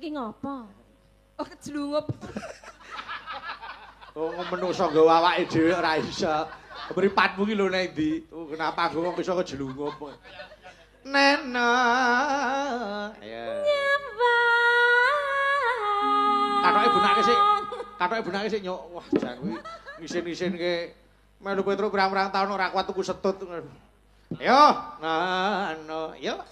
iki ngopo? Oh kejlungup. Oh menungso nggawa awake dhewe ora iso. Mripatmu ki lho nek ndi? Oh kenapa aku kok iso kejlungup? Nena. Ya. Katoke bunake sik nyok. Wah, jan kuwi ngisin-ngisin ke melu Petro pirang-pirang taun ora kuat tuku setut. Yo, no, yo.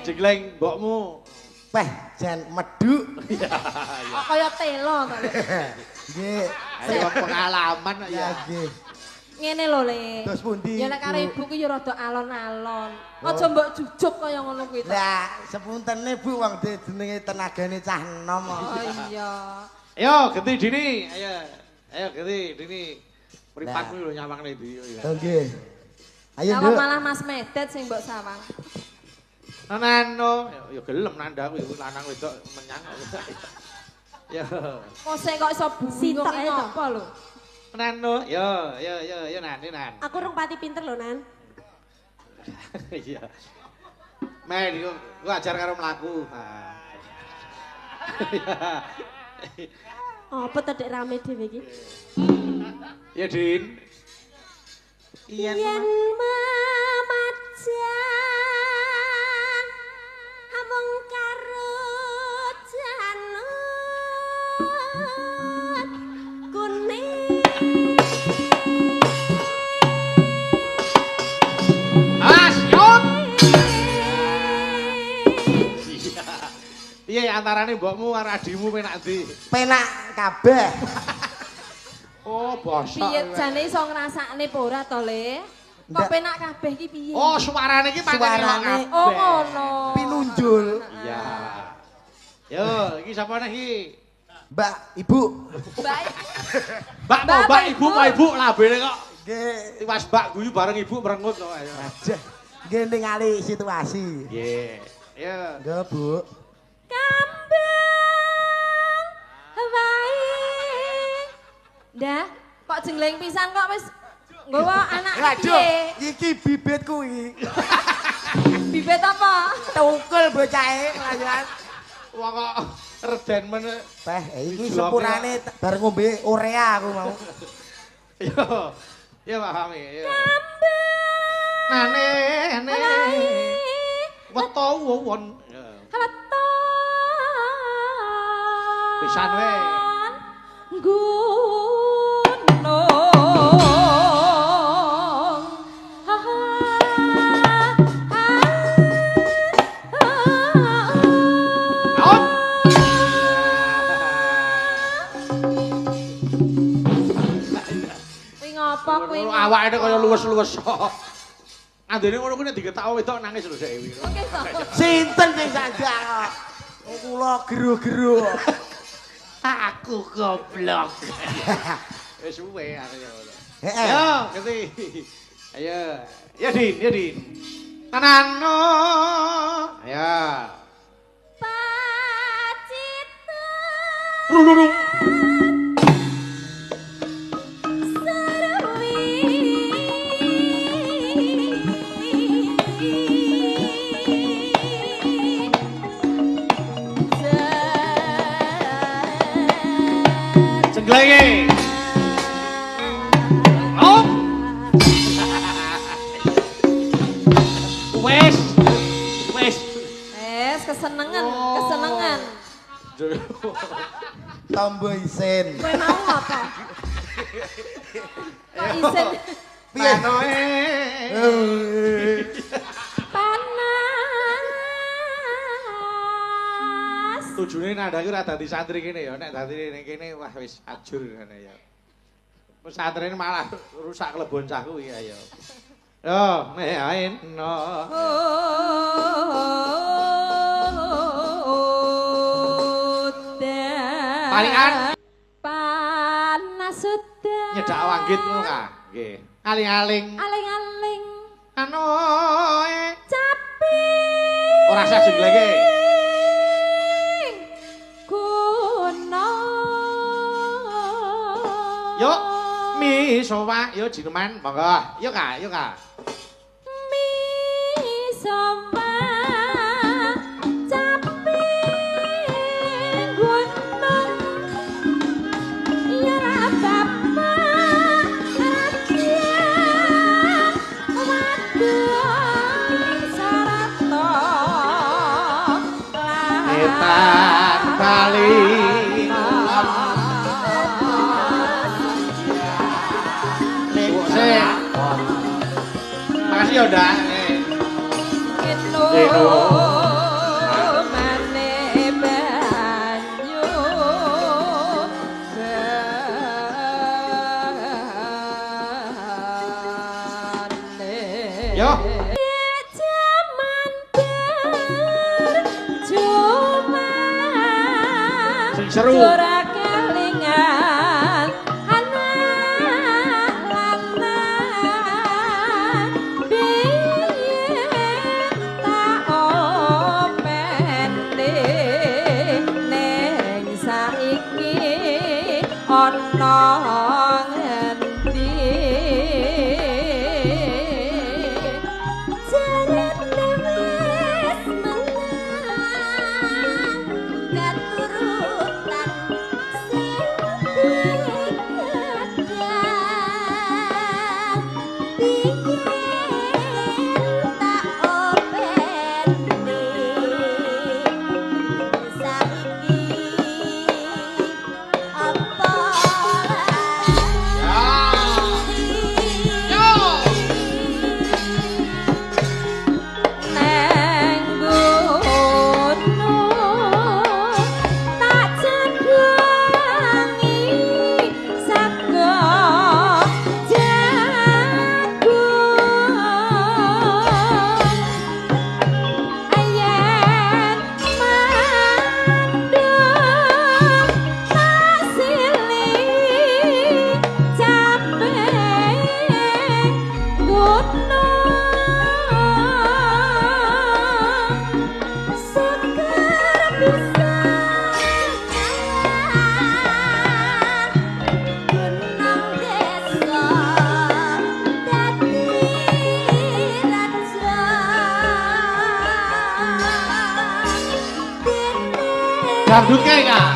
Jengleng mbokmu. Peh jan medhuk. Kok kaya telo to. Nggih. Ayo pengalaman kok ya. Nggih. Ngene lho, Le. Terus pundi? Ya nek karo ibu ki ya rada alon-alon. Aja mbok jujuk kaya ngono kuwi to. Lah, sepuntene Bu wong jenenge tenagane cah enom. Oh iya. Ayo genti dini, ayo. Ayo genti dini. Mripatmu lho nyawangne ndi ya. Nggih. Ayo, Kalau Nduk. malah Mas Medet sing mbok sawang. Nano, ya gelem nandang kuwi lanang wedok menyang kok. Ya. Kok sik kok iso bungung iki apa lho? Nano, yo Nan. Aku rung pati pinter lho, Nan. Iya. Men, ku ajar karo mlaku. Apa to Dek rame dhewe iki? Ya, Din. Yen mamaja amung karo janut kuning. Awas, yuk. Piye antarane mbokmu karo adimu penak ndi? Penak kabeh. Oh, bosok. Piye jane iso ngrasakne apa ora to, Le? Kok penak kabeh iki piye? Oh, suarane iki pancen Suarane. kabeh. Oh ngono. Pinunjul. Iya. Yo, iki sapa nek iki? Mbak, Ibu. Mbak, ibu, labene kok. Nggih. Tiwas mbak guyu bareng ibu merengut kok ayo. Aja. Nggih ningali situasi. Nggih. Ya. Nggih, Bu. Kambang wae. Dah, kok jengleng pisan kok wis nggawa anak piye? Iki bibit kuwi. Bibit apa? Tukul bocahe lanjutan. Wah kok reden men. Teh, iki sepurane bar ngombe Orea aku mau. Yo. Ya paham ya. Nane. Weto won. Weto. Pisan we. Awake kaya luwes-luwes kok. Andene ngono kuwi nek diketak wedok nangis lho Dewi. Sinten sing sanjang kok? Kula gero-gero. Aku goblok. Wis suwe aku ya. Heeh. Yo, ngerti. Ayo. Ya Din. Tanano. Ya. Pacita. Ruru. Lagi. Oh. Wes. Kesenengan. Tombo isin. Kowe mau apa? Kok isin? Piye? Panas. Tujune nandhake ora dadi santri kene ya, nek dadi ning kene wah wis ajur ngene ya. Pesantren malah rusak klebon cah kuwi ya. Yo, mehain no. Palikan. Panas sudah. Nyedak wanggit ngono ka? Nggih. Aling-aling. Aling-aling. Anu Capi. ora sah jenglenge. Mi sowa yo jineman monggo. Yo Kak, yo Kak. Mi sowa capi gunung ya rabapa rakyat wadon sarata Etan kali makasih ya udah Eno mane banyu yo jaman berjumpa sing seru ora kelingan anak lanang biyen tak opene ning saiki ana ngendi jarene wis menang katurutan sing dikedah biyen tak openi saiki apa neng gunung tak jagangi saka jagung ayen mandung tak silih capek gunung seger bisa gunung desa dadi raja dene dangdut kae Kak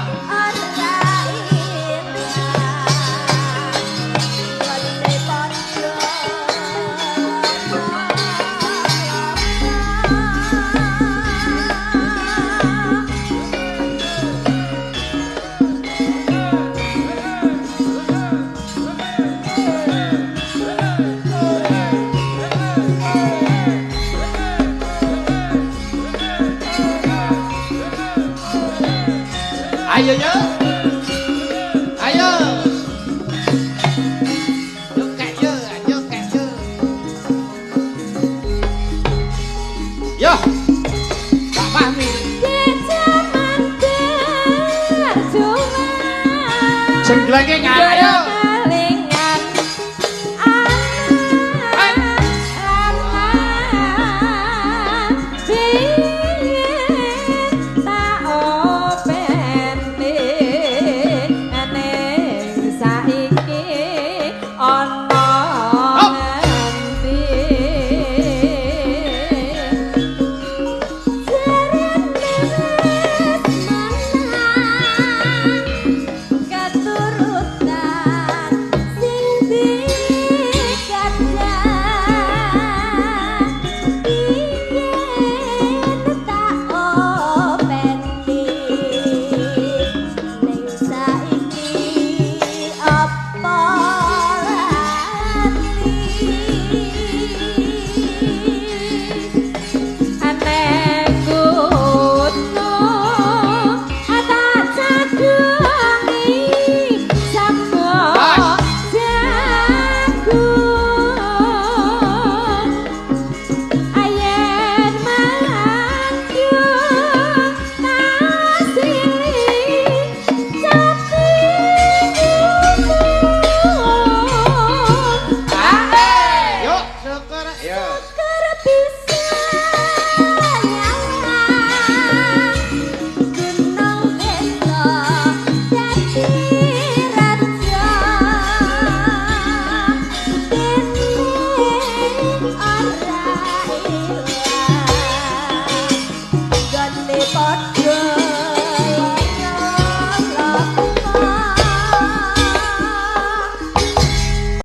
ayo yo ayo yo kek yo yo Kak Fahmi jenglenge Kak ayo Keturutan ora ilang